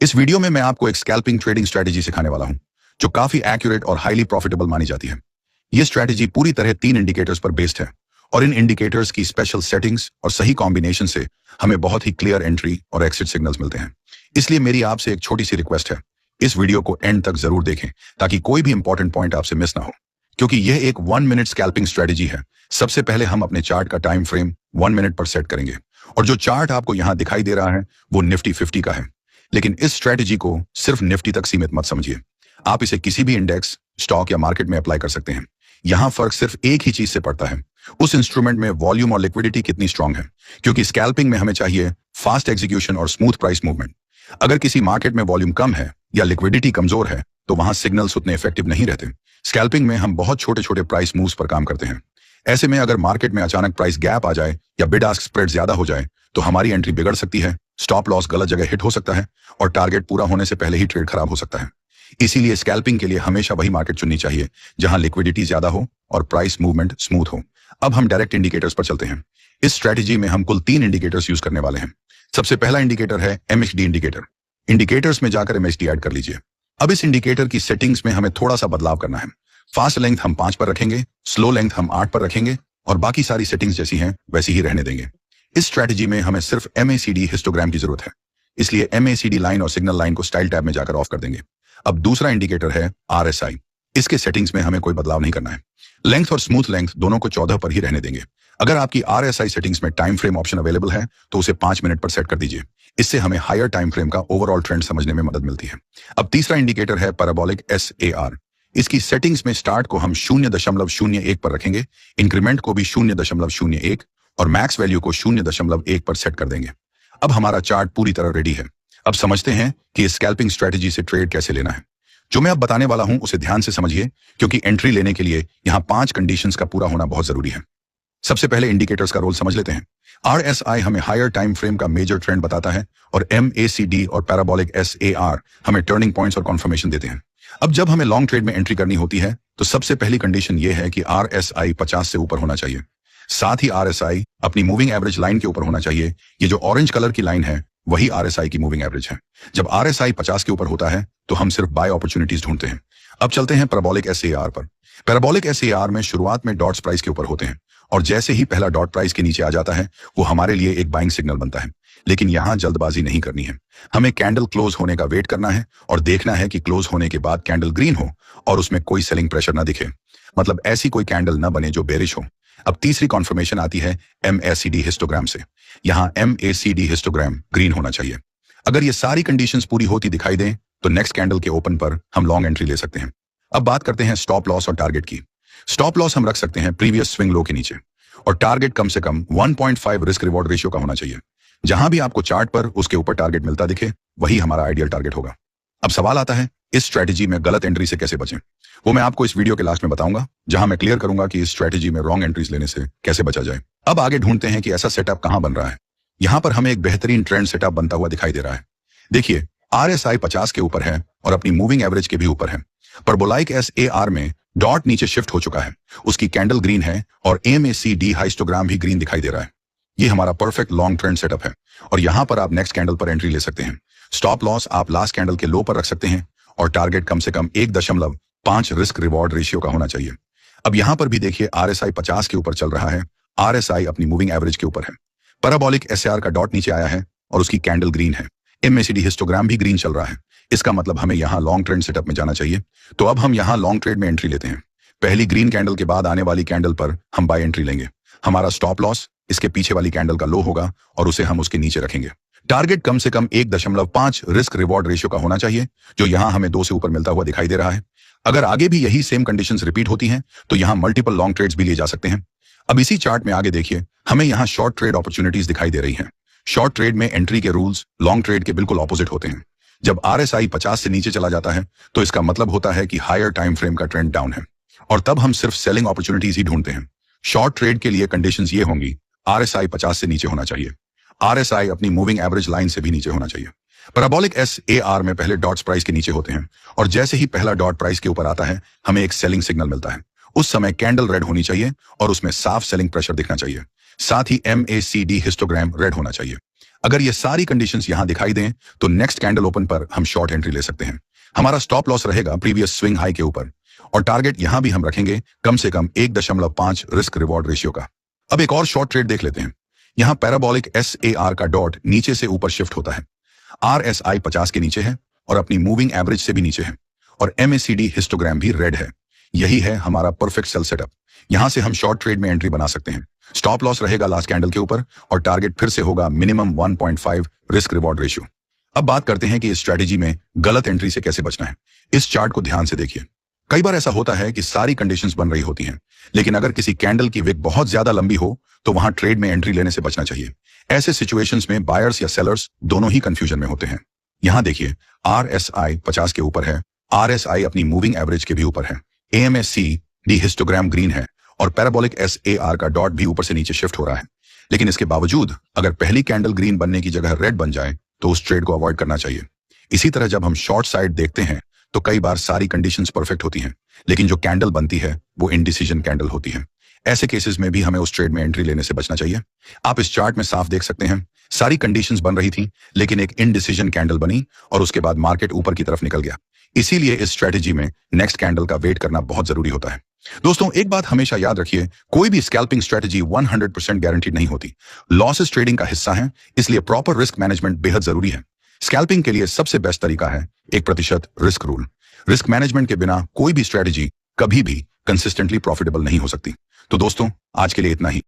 इस वीडियो में मैं आपको एक स्कैल्पिंग ट्रेडिंग स्ट्रेटेजी सिखाने वाला हूं, जो काफी एक्यूरेट और हाईली प्रॉफिटेबल मानी जाती है। यह स्ट्रेटेजी पूरी तरह 3 इंडिकेटर्स पर बेस्ड है और इन इंडिकेटर्स की स्पेशल सेटिंग्स और सही कॉम्बिनेशन से हमें बहुत ही क्लियर एंट्री और एक्सिट सिग्नल्स मिलते हैं। इसलिए मेरी आपसे एक छोटी सी रिक्वेस्ट है, इस वीडियो को एंड तक जरूर देखें ताकि कोई भी इंपॉर्टेंट पॉइंट आपसे मिस ना हो, क्योंकि यह एक 1 मिनट स्कैल्पिंग स्ट्रेटेजी है। सबसे पहले हम अपने चार्ट का टाइम फ्रेम 1 मिनट पर सेट करेंगे और जो चार्ट आपको यहां दिखाई दे रहा है वो निफ्टी 50 का है। लेकिन इस स्ट्रेटेजी को सिर्फ निफ्टी तक सीमित मत समझिए, आप इसे किसी भी इंडेक्स, स्टॉक या मार्केट में अप्लाई कर सकते हैं। यहां फर्क सिर्फ एक ही चीज से पड़ता है, उस इंस्ट्रूमेंट में वॉल्यूम और लिक्विडिटी कितनी स्ट्रांग है, क्योंकि स्कैल्पिंग में हमें चाहिए फास्ट एग्जीक्यूशन और स्मूथ प्राइस मूवमेंट। अगर किसी मार्केट में वॉल्यूम कम है या लिक्विडिटी कमजोर है तो वहां सिग्नल्स उतने इफेक्टिव नहीं रहते। स्कैल्पिंग में हम बहुत छोटे छोटे प्राइस मूव्स पर काम करते हैं। ऐसे में अगर मार्केट में अचानक प्राइस गैप आ जाए या बिड आस्क स्प्रेड ज्यादा हो जाए तो हमारी एंट्री बिगड़ सकती है, स्टॉप लॉस गलत जगह हिट हो सकता है और टारगेट पूरा होने से पहले ही ट्रेड खराब हो सकता है। इसीलिए स्कैल्पिंग के लिए हमेशा वही मार्केट चुननी चाहिए जहां लिक्विडिटी ज्यादा हो और प्राइस मूवमेंट स्मूथ हो। अब हम डायरेक्ट इंडिकेटर्स पर चलते हैं। इस स्ट्रेटेजी में हम कुल 3 इंडिकेटर्स यूज करने वाले हैं। सबसे पहला इंडिकेटर है MACD इंडिकेटर। इंडिकेटर्स में जाकर MACD ऐड कर लीजिए। अब इस इंडिकेटर की सेटिंग्स में हमें थोड़ा सा बदलाव करना है। फास्ट लेंथ हम 5 पर रखेंगे, स्लो लेंथ हम 8 पर रखेंगे और बाकी सारी सेटिंग्स जैसी हैं वैसी ही रहने देंगे। इस स्ट्रेटेजी में हमें सिर्फ MACD हिस्टोग्राम की जरूरत है, इसलिए MACD लाइन और सिग्नल लाइन को स्टाइल टैब में जाकर ऑफ कर देंगे। अब दूसरा इंडिकेटर है RSI। इसके सेटिंग्स में हमें कोई बदलाव नहीं करना है। लेंथ और स्मूथ लेंथ दोनों को 14 पर ही रहने देंगे। अगर आपकी RSI सेटिंग्स में टाइम फ्रेम ऑप्शन अवेलेबल है तो उसे 5 मिनट पर सेट कर दीजिए। इससे हमें हायर टाइम फ्रेम का ओवरऑल ट्रेंड समझने में मदद मिलती है। अब तीसरा इंडिकेटर है पैराबोलिक SAR। इसकी सेटिंग्स में स्टार्ट को हम 0.01 पर रखेंगे, इंक्रीमेंट को भी 0.01 और मैक्स वैल्यू को 0.1 पर सेट कर देंगे। अब हमारा चार्ट पूरी तरह रेडी है। अब समझते हैं कि इस स्कैल्पिंग स्ट्रेटेजी से ट्रेड कैसे लेना है। जो मैं अब बताने वाला हूं उसे ध्यान से समझिए, क्योंकि एंट्री लेने के लिए यहां 5 कंडीशंस का पूरा होना बहुत जरूरी है। सबसे पहले इंडिकेटर्स का रोल समझ लेते हैं। RSI हमें हायर टाइम फ्रेम का मेजर ट्रेंड बताता है और MACD और पैराबोलिक SAR हमें टर्निंग पॉइंट्स और कॉन्फर्मेशन देते हैं। अब जब हमें लॉन्ग ट्रेड में एंट्री करनी होती है तो सबसे पहली कंडीशन यह है कि RSI 50 से ऊपर होना चाहिए। साथ ही RSI अपनी मूविंग एवरेज लाइन के ऊपर होना चाहिए। ये जो ऑरेंज कलर की लाइन है वही RSI की मूविंग एवरेज है। जब RSI 50 के ऊपर होता है तो हम सिर्फ बाय अपॉर्चुनिटीज ढूंढते हैं। अब चलते हैं पैराबोलिक SAR पर। पैराबोलिक SAR में शुरुआत में डॉट्स प्राइस के ऊपर होते हैं और जैसे ही पहला डॉट प्राइस के नीचे आ जाता है वो हमारे लिए एक बाइंग सिग्नल बनता है। लेकिन यहां जल्दबाजी नहीं करनी है। हमें कैंडल क्लोज होने का वेट करना है और देखना है कि क्लोज होने के बाद कैंडल ग्रीन हो और उसमें कोई सेलिंग प्रेशर ना दिखे, मतलब ऐसी कोई कैंडल ना बने जो बेरिश हो। अब तीसरी कॉन्फर्मेशन आती है MACD हिस्टोग्राम से। यहां MACD हिस्टोग्राम ग्रीन होना चाहिए। अगर ये सारी कंडीशंस पूरी होती दिखाई दें तो नेक्स्ट कैंडल के ओपन पर हम लॉन्ग एंट्री ले सकते हैं। अब बात करते हैं स्टॉप लॉस और टारगेट की। स्टॉप लॉस हम रख सकते हैं प्रीवियस स्विंग लो के नीचे और टारगेट कम से कम 1.5 रिस्क रिवॉर्ड रेशियो का होना चाहिए। जहां भी आपको चार्ट पर उसके ऊपर टारगेट मिलता दिखे वही हमारा आइडियल टारगेट होगा। अब सवाल आता है, इस स्ट्रेटेजी में गलत एंट्री से कैसे बचें। वो मैं आपको इस वीडियो के लास्ट में बताऊंगा, जहां मैं क्लियर करूंगा कि इस स्ट्रेटेजी में रॉन्ग एंट्रीज लेने से कैसे बचा जाए। अब आगे ढूंढते हैं कि ऐसा सेटअप कहां बन रहा है। यहां पर हमें एक बेहतरीन ट्रेंड सेटअप बनता हुआ दिखाई दे रहा है। देखिए, RSI 50 के ऊपर है और अपनी मूविंग एवरेज के भी ऊपर है। पैराबोलिक SAR में डॉट नीचे शिफ्ट हो चुका है, उसकी कैंडल ग्रीन है और MACD हिस्टोग्राम भी ग्रीन दिखाई दे रहा है। ये हमारा परफेक्ट लॉन्ग ट्रेंड सेटअप है और यहां पर आप नेक्स्ट कैंडल पर एंट्री ले सकते हैं। स्टॉप लॉस आप लास्ट कैंडल के लो पर रख सकते हैं और टारगेट कम से कम 1.5 रिस्क रिवॉर्ड रेशियो का होना चाहिए। अब यहां पर भी देखिए, RSI 50 के ऊपर चल रहा है, RSI अपनी मूविंग एवरेज के ऊपर है। पैराबोलिक SAR का डॉट नीचे आया है और उसकी कैंडल ग्रीन है। MACD हिस्टोग्राम भी ग्रीन चल रहा है। इसका मतलब हमें यहां लॉन्ग ट्रेंड सेटअप में जाना चाहिए। तो अब हम यहां लॉन्ग ट्रेड में एंट्री लेते हैं। पहली ग्रीन कैंडल के बाद आने वाली कैंडल पर हम बाय एंट्री लेंगे। हमारा स्टॉप लॉस इसके पीछे वाली कैंडल का लो होगा और उसे हम उसके नीचे रखेंगे। टारगेट कम से कम 1.5 रिस्क रिवॉर्ड रेशियो का होना चाहिए, जो यहां हमें 2 से ऊपर मिलता हुआ दिखाई दे रहा है। अगर आगे भी यही सेम कंडीशंस रिपीट होती हैं तो यहां मल्टीपल लॉन्ग ट्रेड्स भी लिए जा सकते हैं। अब इसी चार्ट में आगे देखिए, हमें यहां शॉर्ट ट्रेड अपॉर्चुनिटीज दिखाई दे रही हैं। शॉर्ट ट्रेड में एंट्री के रूल्स लॉन्ग ट्रेड के बिल्कुल ऑपोजिट होते हैं। जब RSI 50 से नीचे चला जाता है तो इसका मतलब होता है कि हायर टाइम फ्रेम का ट्रेंड डाउन है और तब हम सिर्फ सेलिंग अपॉर्चुनिटीज ही ढूंढते हैं। शॉर्ट ट्रेड के लिए कंडीशंस ये होंगी, RSI 50 से नीचे होना चाहिए, RSI अपनी मूविंग एवरेज लाइन से भी नीचे होना चाहिए। पैराबोलिक SAR में पहले डॉट्स प्राइस के नीचे होते हैं और जैसे ही पहला डॉट प्राइस के ऊपर आता है हमें एक सेलिंग सिग्नल मिलता है। उस समय कैंडल रेड होनी चाहिए और उसमें साफ सेलिंग प्रेशर दिखना चाहिए। साथ ही MACD हिस्टोग्राम रेड होना चाहिए। अगर ये सारी कंडीशंस यहां दिखाई दें तो नेक्स्ट कैंडल ओपन पर हम शॉर्ट एंट्री ले सकते हैं। हमारा स्टॉप लॉस रहेगा प्रीवियस स्विंग हाई के ऊपर, और टारगेट यहां भी हम रखेंगे कम से कम 1.5 रिस्क रिवॉर्ड रेशियो का। अब एक और शॉर्ट ट्रेड देख लेते हैं। यहां पैराबोलिक SAR का डॉट नीचे से ऊपर शिफ्ट होता है, RSI 50 के नीचे है और अपनी मूविंग एवरेज से भी नीचे है, और MACD हिस्टोग्राम भी रेड है। यही है हमारा परफेक्ट सेल सेटअप। यहां से हम शॉर्ट ट्रेड में एंट्री बना सकते हैं। स्टॉप लॉस रहेगा लास्ट कैंडल के ऊपर, और टारगेट फिर से होगा मिनिमम 1.5 रिस्क रिवॉर्ड रेशियो। अब बात करते हैं कि इस स्ट्रेटेजी में गलत एंट्री से कैसे बचना है। इस चार्ट को ध्यान से देखिए। कई बार ऐसा होता है कि सारी कंडीशंस बन रही होती हैं, लेकिन अगर किसी कैंडल की विक बहुत ज्यादा लंबी हो तो वहां ट्रेड में एंट्री लेने से बचना चाहिए। ऐसे सिचुएशंस में बायर्स या सेलर्स दोनों ही कंफ्यूजन में होते हैं। यहां देखिए, RSI 50 के ऊपर है, RSI अपनी मूविंग एवरेज के भी ऊपर है, AMACD हिस्टोग्राम ग्रीन है, और पैराबोलिक SAR का डॉट भी ऊपर से नीचे शिफ्ट हो रहा है। लेकिन इसके बावजूद अगर पहली कैंडल ग्रीन बनने की जगह रेड बन जाए तो उस ट्रेड को अवॉइड करना चाहिए। इसी तरह जब हम शॉर्ट साइड देखते हैं तो कई बार सारी कंडीशंस परफेक्ट होती हैं, लेकिन जो कैंडल बनती है वो इनडिसीजन कैंडल होती है। ऐसे केसेस में भी हमें उस ट्रेड में एंट्री लेने से बचना चाहिए। आप इस चार्ट में साफ देख सकते हैं, सारी कंडीशंस बन रही थी, लेकिन एक इनडिसीजन कैंडल बनी और उसके बाद मार्केट ऊपर की तरफ निकल गया। इसीलिए इस स्ट्रेटेजी में नेक्स्ट कैंडल का वेट करना बहुत जरूरी होता है। दोस्तों, एक बात हमेशा याद रखिए, कोई भी स्कैल्पिंग स्ट्रेटेजी 100% गारंटीड नहीं होती। लॉसेस ट्रेडिंग का हिस्सा है, इसलिए प्रॉपर रिस्क मैनेजमेंट बेहद जरूरी है। स्कैल्पिंग के लिए सबसे बेस्ट तरीका है 1% रिस्क रूल। रिस्क मैनेजमेंट के बिना कोई भी स्ट्रेटेजी कभी भी कंसिस्टेंटली प्रॉफिटेबल नहीं हो सकती। तो दोस्तों, आज के लिए इतना ही।